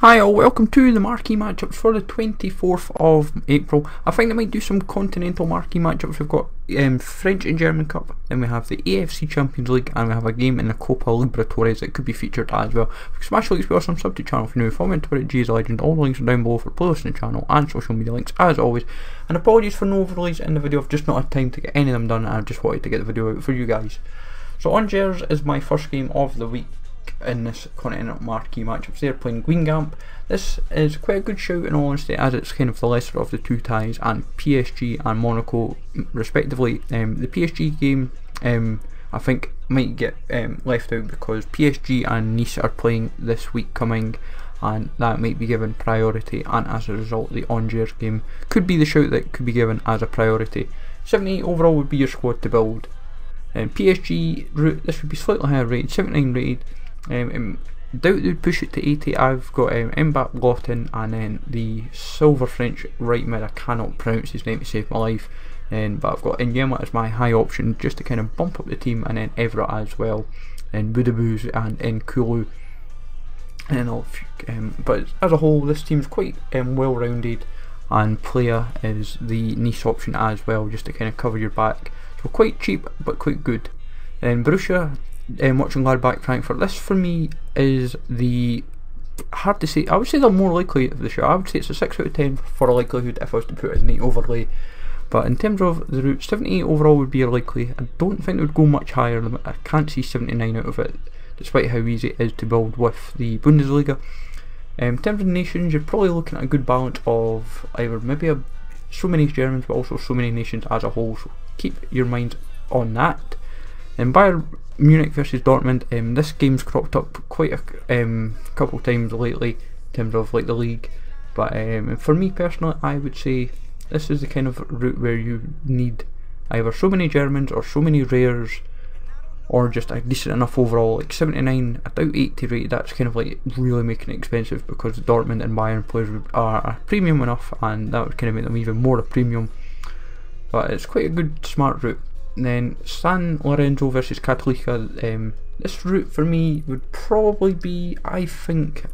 Hi all, welcome to the marquee matchups for the 24th of April. I think I might do some continental marquee matchups. We've got French and German Cup, then we have the AFC Champions League, and we have a game in the Copa Libertadores that could be featured as well. Smash like, awesome, sub to channel if you're new, follow me on Twitter, G is a legend. All the links are down below for playlists in the channel and social media links as always. And apologies for no overlays in the video, I've just not had time to get any of them done and I just wanted to get the video out for you guys. So Angers is my first game of the week in this Continental Marquee Matchups. They're playing Guingamp. This is quite a good shout in all honesty, as it's kind of the lesser of the two ties, and PSG and Monaco respectively. The PSG game I think might get left out because PSG and Nice are playing this week coming, and that might be given priority, and as a result the Angers game could be the shout that could be given as a priority. 78 overall would be your squad to build. PSG route, this would be slightly higher rated, 79 rated. Doubt they'd push it to 80. I've got Mbappé Lawton, and then the silver French right mid, I cannot pronounce his name to save my life, but I've got Inyema as my high option just to kind of bump up the team, and then Evra as well, and Boudebouz and Nkulu. But as a whole this team's quite well rounded, and Player is the Nice option as well just to kind of cover your back, so quite cheap but quite good. Then Borussia, watching Gladbach Frankfurt, this for me is the, hard to say, I would say the more likely of the show. I would say it's a 6 out of 10 for a likelihood if I was to put it as a neat overlay, but in terms of the route, 78 overall would be a likely. I don't think it would go much higher. I can't see 79 out of it, despite how easy it is to build with the Bundesliga. In terms of nations, you're probably looking at a good balance of either maybe so many Germans but also so many nations as a whole, so keep your mind on that. And Bayern Munich versus Dortmund, this game's cropped up quite a couple of times lately in terms of like the league, but for me personally I would say this is the kind of route where you need either so many Germans or so many rares, or just a decent enough overall. Like 79, I doubt 80 rated, that's kind of like really making it expensive because Dortmund and Bayern players are premium enough, and that would kind of make them even more a premium, but it's quite a good smart route. And then San Lorenzo versus Católica, this route for me would probably be, I think,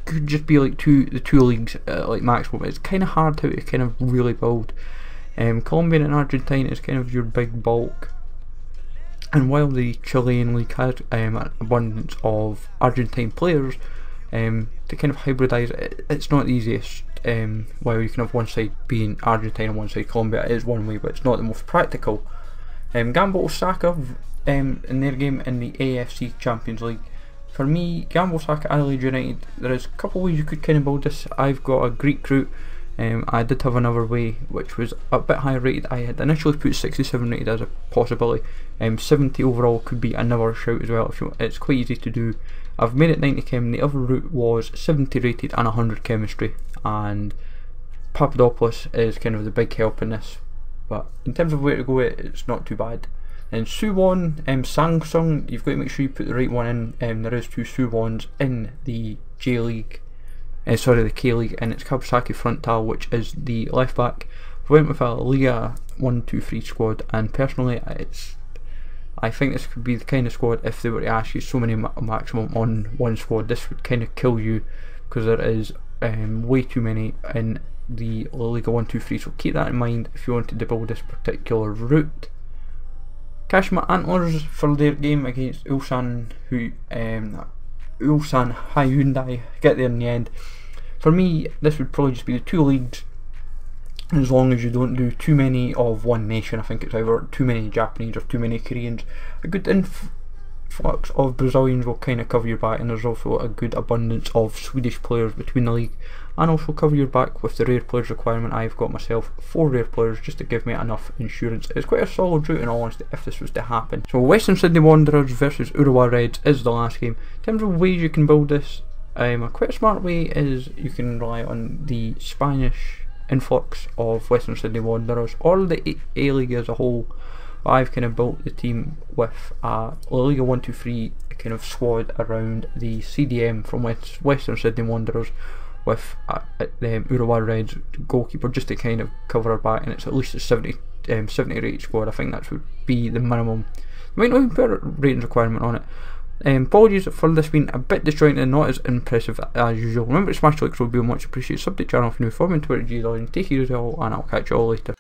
could just be like the two leagues like maximum. It's kind of hard to kind of really build. Colombian and Argentine is kind of your big bulk, and while the Chilean league has an abundance of Argentine players, to kind of hybridise it, it's not the easiest. While you can have one side being Argentina and one side Colombia, it is one way, but it's not the most practical. Gamble Osaka in their game in the AFC Champions League. For me, Gamble Osaka, Adelaide United, there is a couple of ways you could kind of build this. I've got a Greek route. I did have another way which was a bit higher rated. I had initially put 67 rated as a possibility. 70 overall could be another shout as well. It's quite easy to do. I've made it 90 chem. The other route was 70 rated and 100 chemistry, and Papadopoulos is kind of the big help in this. But in terms of where to go, it's not too bad. And Suwon, Samsung, you've got to make sure you put the right one in. There is two Suwons in the J League, the K League, and it's Kawasaki Frontal, which is the left back. We went with a Liga 1-2-3 squad, and personally, I think this could be the kind of squad, if they were to ask you so many maximum on one squad, this would kind of kill you because there is way too many in the Liga 1-2-3, so keep that in mind if you wanted to build this particular route. Kashima Antlers for their game against Ulsan Hyundai, get there in the end. For me, this would probably just be the two leagues, as long as you don't do too many of one nation. I think it's either too many Japanese or too many Koreans. A good influx of Brazilians will kind of cover your back, and there's also a good abundance of Swedish players between the league, and also cover your back with the rare players requirement. I've got myself 4 rare players just to give me enough insurance. It's quite a solid route in all honesty if this was to happen. So Western Sydney Wanderers versus Urawa Reds is the last game. In terms of ways you can build this, quite a smart way is you can rely on the Spanish influx of Western Sydney Wanderers or the A-League as a whole. I've kind of built the team with a Liga 1-2-3 kind of squad around the CDM from Western Sydney Wanderers, with the Urawa Reds goalkeeper just to kind of cover our back, and it's at least a 70 rated squad. I think that would be the minimum. You might not even put a ratings requirement on it. Apologies for this being a bit disjointed and not as impressive as usual. Remember to smash the like, so it would be much appreciated. Sub to the channel if you're new, follow me on Twitter, take care of you all, and I'll catch you all later.